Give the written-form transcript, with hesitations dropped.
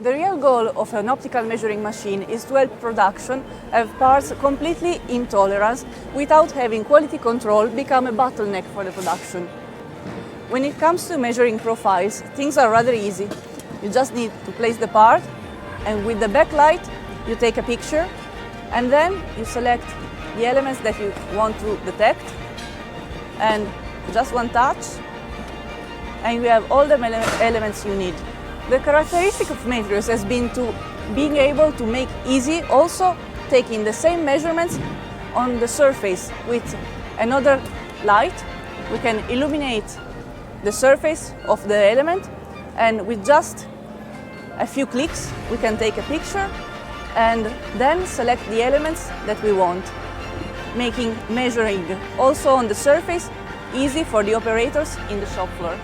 The real goal of an optical measuring machine is to help production have parts completely in tolerance without having quality control become a bottleneck for the production. When it comes to measuring profiles, things are rather easy. You just need to place the part, and with the backlight you take a picture, and then you select the elements that you want to detect, and just one touch, and you have all the elements you need. The characteristic of Metrios has been to being able to make easy also taking the same measurements on the surface with another light. We can illuminate the surface of the element, and with just a few clicks we can take a picture and then select the elements that we want, making measuring also on the surface easy for the operators in the shop floor.